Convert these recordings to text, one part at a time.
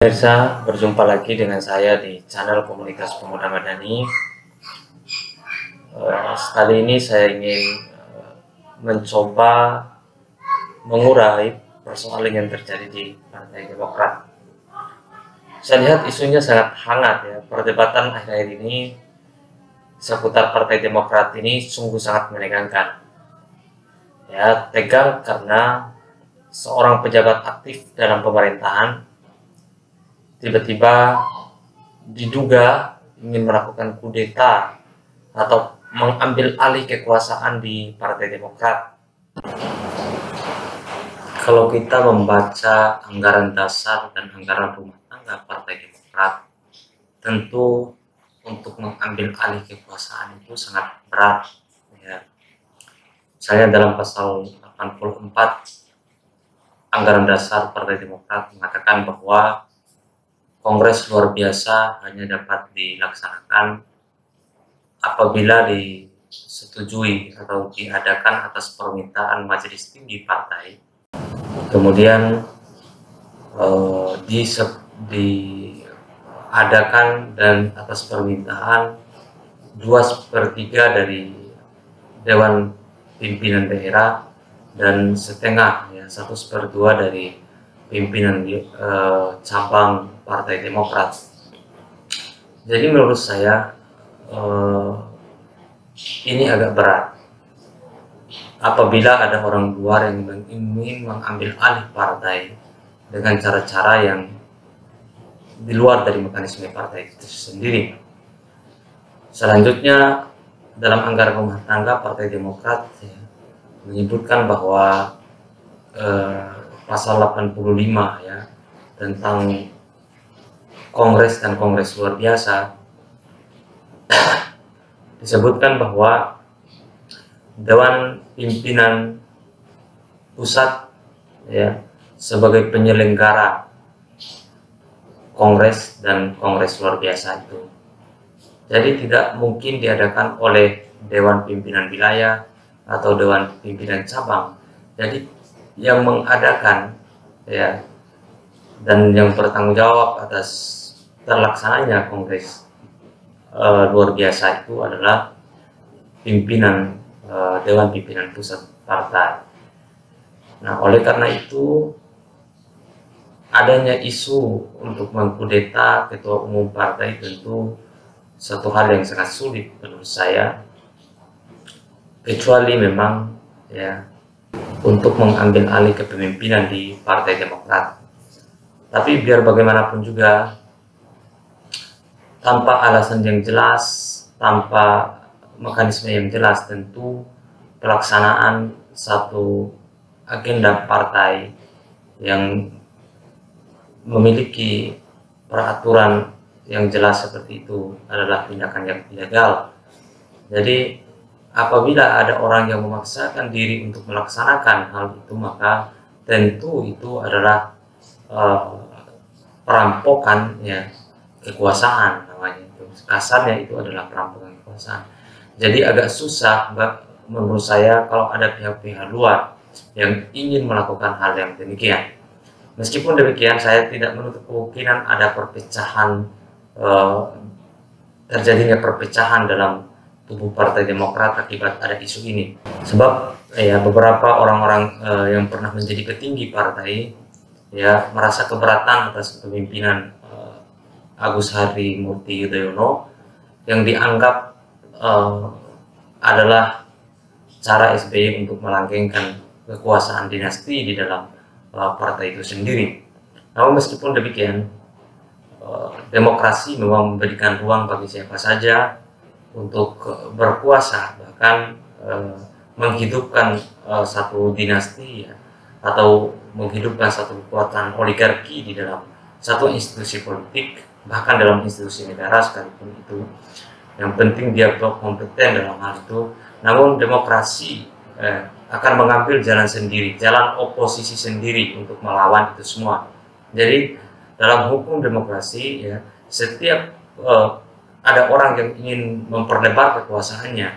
Pemirsa, berjumpa lagi dengan saya di channel Komunitas Pemuda Madani. Kali ini saya ingin mencoba mengurai persoalan yang terjadi di Partai Demokrat. Saya lihat isunya sangat hangat ya, perdebatan akhir-akhir ini seputar Partai Demokrat ini sungguh sangat menegangkan. Ya, tegang karena seorang pejabat aktif dalam pemerintahan tiba-tiba diduga ingin melakukan kudeta atau mengambil alih kekuasaan di Partai Demokrat. Kalau kita membaca anggaran dasar dan anggaran rumah tangga Partai Demokrat, tentu untuk mengambil alih kekuasaan itu sangat berat. Ya. Misalnya dalam pasal 84 anggaran dasar Partai Demokrat mengatakan bahwa Kongres luar biasa hanya dapat dilaksanakan apabila disetujui atau diadakan atas permintaan majelis tinggi partai, kemudian diadakan dan atas permintaan 2/3 dari Dewan Pimpinan Daerah dan setengah ya 1/2 dari pimpinan cabang Partai Demokrat. Jadi menurut saya ini agak berat apabila ada orang luar yang ingin mengambil alih partai dengan cara-cara yang di luar dari mekanisme partai itu sendiri. Selanjutnya dalam anggaran rumah tangga Partai Demokrat ya, menyebutkan bahwa pasal 85 ya tentang Kongres dan Kongres luar biasa disebutkan bahwa Dewan Pimpinan Pusat ya sebagai penyelenggara Kongres dan Kongres luar biasa itu. Jadi tidak mungkin diadakan oleh Dewan Pimpinan Wilayah atau Dewan Pimpinan Cabang. Jadi yang mengadakan ya dan yang bertanggung jawab atas terlaksananya Kongres luar biasa itu adalah pimpinan Dewan Pimpinan Pusat Partai. Nah, oleh karena itu adanya isu untuk mengkudeta ketua umum partai tentu satu hal yang sangat sulit menurut saya, kecuali memang ya untuk mengambil alih kepemimpinan di Partai Demokrat. Tapi biar bagaimanapun juga, tanpa alasan yang jelas, tanpa mekanisme yang jelas, tentu pelaksanaan satu agenda partai yang memiliki peraturan yang jelas seperti itu adalah tindakan yang ilegal. Jadi apabila ada orang yang memaksakan diri untuk melaksanakan hal itu, maka tentu itu adalah perampokan ya kekuasaan namanya itu. Kasarnya itu adalah perampokan kekuasaan. Jadi agak susah menurut saya kalau ada pihak-pihak luar yang ingin melakukan hal yang demikian. Meskipun demikian, saya tidak menutup kemungkinan ada perpecahan, terjadinya perpecahan dalam tubuh Partai Demokrat akibat ada isu ini. Sebab ya beberapa orang-orang yang pernah menjadi petinggi partai ya merasa keberatan atas kepemimpinan Agus Harimurti Yudhoyono yang dianggap adalah cara SBY untuk melanggengkan kekuasaan dinasti di dalam partai itu sendiri. Namun meskipun demikian, demokrasi memang memberikan ruang bagi siapa saja untuk berkuasa, bahkan menghidupkan satu dinasti ya, atau menghidupkan satu kekuatan oligarki di dalam satu institusi politik, bahkan dalam institusi negara sekalipun itu. Yang penting dia kompeten dalam hal itu. Namun demokrasi akan mengambil jalan sendiri, jalan oposisi sendiri untuk melawan itu semua. Jadi dalam hukum demokrasi ya, setiap ada orang yang ingin memperlebar kekuasaannya,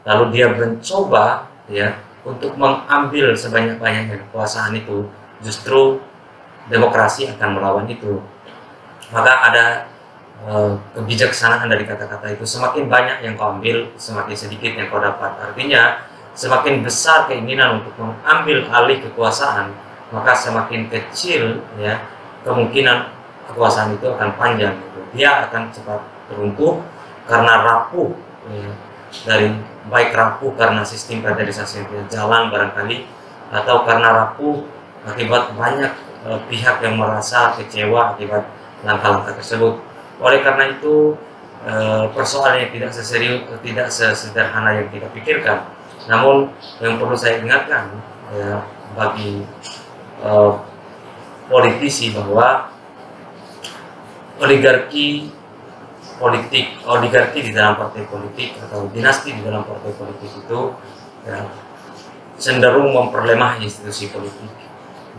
lalu dia mencoba ya untuk mengambil sebanyak-banyaknya kekuasaan itu, justru demokrasi akan melawan itu. Maka ada kebijaksanaan dari kata-kata itu. Semakin banyak yang kau ambil, semakin sedikit yang kau dapat. Artinya semakin besar keinginan untuk mengambil alih kekuasaan, maka semakin kecil ya kemungkinan kekuasaan itu akan panjang gitu. Dia akan cepat runtuh karena rapuh ya, dari baik rapuh karena sistem kaderisasi yang tidak jalan barangkali, atau karena rapuh akibat banyak pihak yang merasa kecewa akibat langkah-langkah tersebut. Oleh karena itu persoalan yang tidak seserius, tidak sesederhana yang kita pikirkan. Namun yang perlu saya ingatkan ya, bagi politisi bahwa oligarki politik, oligarki di dalam partai politik atau dinasti di dalam partai politik itu ya, cenderung memperlemah institusi politik.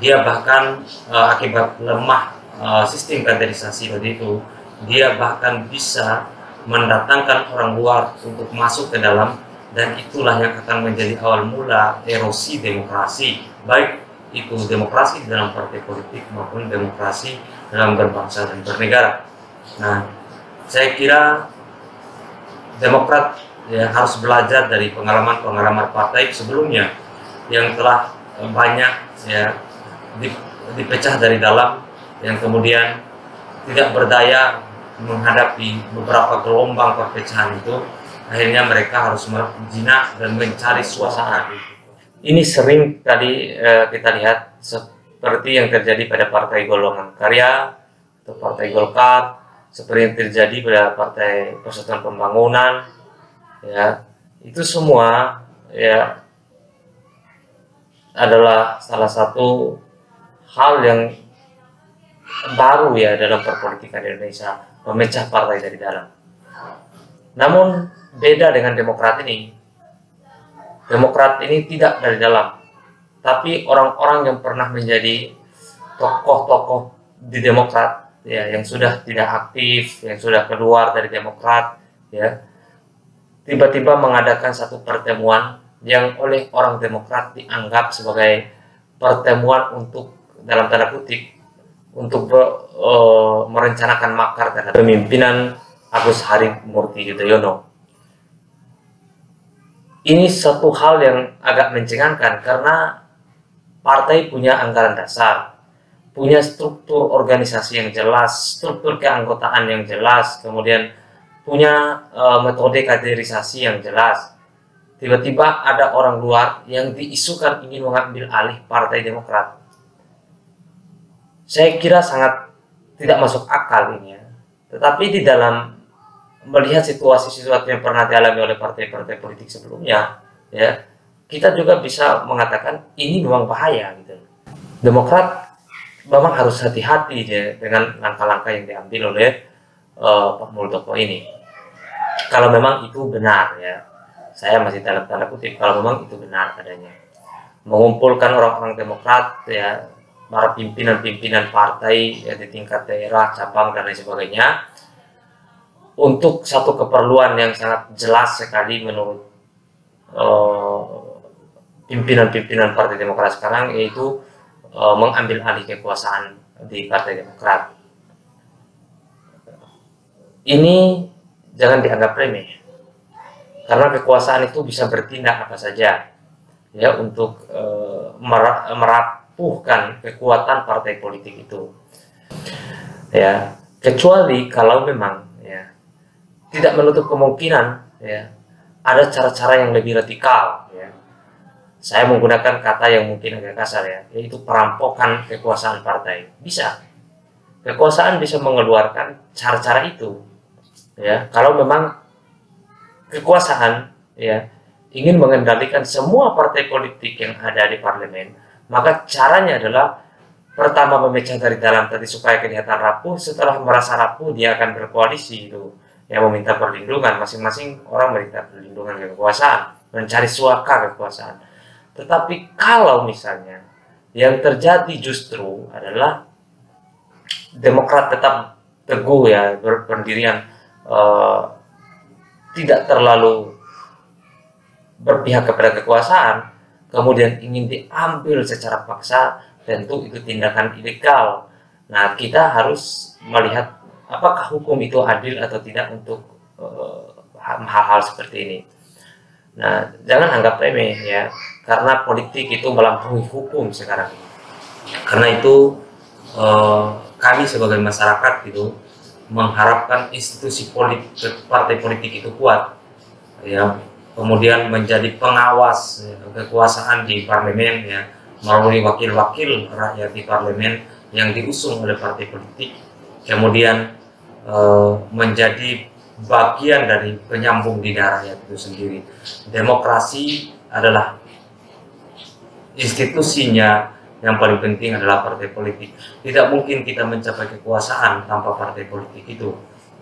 Dia bahkan akibat lemah sistem kaderisasi tadi itu, dia bahkan bisa mendatangkan orang luar untuk masuk ke dalam, dan itulah yang akan menjadi awal mula erosi demokrasi, baik itu demokrasi di dalam partai politik maupun demokrasi dalam berbangsa dan bernegara. Nah, saya kira Demokrat ya harus belajar dari pengalaman-pengalaman partai sebelumnya yang telah banyak ya dipecah dari dalam, yang kemudian tidak berdaya menghadapi beberapa gelombang perpecahan itu. Akhirnya mereka harus menjinak dan mencari suasana. Ini sering tadi kita lihat seperti yang terjadi pada Partai Golongan Karya atau Partai Golkar, seperti yang terjadi pada Partai Persatuan Pembangunan, ya itu semua ya adalah salah satu hal yang baru ya dalam perpolitikan Indonesia, memecah partai dari dalam. Namun beda dengan Demokrat ini. Demokrat ini tidak dari dalam, tapi orang-orang yang pernah menjadi tokoh-tokoh di Demokrat ya, yang sudah tidak aktif, yang sudah keluar dari Demokrat ya, tiba-tiba mengadakan satu pertemuan yang oleh orang Demokrat dianggap sebagai pertemuan untuk, dalam tanda kutip, untuk merencanakan makar terhadap pemimpinan Agus Harimurti Yudhoyono. Ini satu hal yang agak mencengangkan karena partai punya anggaran dasar, punya struktur organisasi yang jelas, struktur keanggotaan yang jelas, kemudian punya metode kaderisasi yang jelas. Tiba-tiba ada orang luar yang diisukan ingin mengambil alih Partai Demokrat. Saya kira sangat tidak masuk akal ini ya. Tetapi di dalam melihat situasi-situasi yang pernah dialami oleh partai-partai politik sebelumnya, ya kita juga bisa mengatakan ini memang bahaya gitu. Demokrat memang harus hati-hati ya, dengan langkah-langkah yang diambil oleh Pak Muldoko ini. Kalau memang itu benar ya, saya masih dalam tanda kutip, kalau memang itu benar adanya, mengumpulkan orang-orang Demokrat ya, para pimpinan-pimpinan partai ya, di tingkat daerah, cabang dan lain sebagainya, untuk satu keperluan yang sangat jelas sekali menurut pimpinan-pimpinan Partai Demokrat sekarang, yaitu mengambil alih kekuasaan di Partai Demokrat. Ini jangan dianggap remeh, karena kekuasaan itu bisa bertindak apa saja ya untuk merapuhkan kekuatan partai politik itu ya, kecuali kalau memang ya tidak menutup kemungkinan ya ada cara-cara yang lebih radikal ya. Saya menggunakan kata yang mungkin agak kasar ya, yaitu perampokan kekuasaan partai. Bisa, kekuasaan bisa mengeluarkan cara-cara itu ya, kalau memang kekuasaan ya ingin mengendalikan semua partai politik yang ada di parlemen, maka caranya adalah pertama memecah dari dalam tadi supaya kelihatan rapuh. Setelah merasa rapuh, dia akan berkoalisi itu yang meminta perlindungan, masing-masing orang meminta perlindungan kekuasaan, mencari suaka kekuasaan. Tetapi kalau misalnya yang terjadi justru adalah Demokrat tetap teguh ya berpendirian, tidak terlalu berpihak kepada kekuasaan, kemudian ingin diambil secara paksa, tentu itu tindakan ilegal. Nah, kita harus melihat apakah hukum itu adil atau tidak untuk hal-hal seperti ini. Nah, jangan anggap remeh ya, karena politik itu melampaui hukum sekarang. Karena itu kami sebagai masyarakat gitu mengharapkan institusi politik, partai politik itu kuat, ya, kemudian menjadi pengawas ya, kekuasaan di parlemen ya, melalui wakil-wakil rakyat di parlemen yang diusung oleh partai politik, kemudian menjadi bagian dari penyambung di rakyat itu sendiri. Demokrasi adalah institusinya, yang paling penting adalah partai politik. Tidak mungkin kita mencapai kekuasaan tanpa partai politik itu.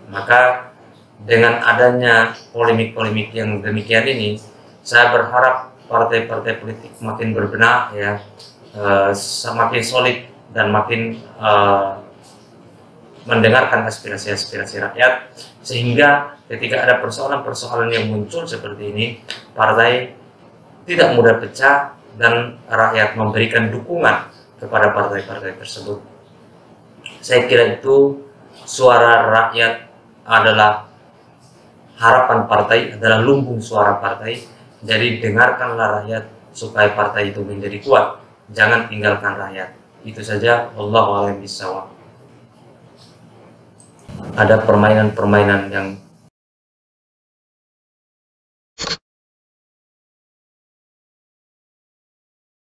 Maka dengan adanya polemik-polemik yang demikian ini, saya berharap partai-partai politik makin berbenah ya, semakin solid dan makin mendengarkan aspirasi-aspirasi rakyat, sehingga ketika ada persoalan-persoalan yang muncul seperti ini, partai tidak mudah pecah dan rakyat memberikan dukungan kepada partai-partai tersebut. Saya kira itu suara rakyat adalah harapan partai, adalah lumbung suara partai. Jadi dengarkanlah rakyat supaya partai itu menjadi kuat. Jangan tinggalkan rakyat. Itu saja. Wallahu a'lam bishawab. Ada permainan-permainan yang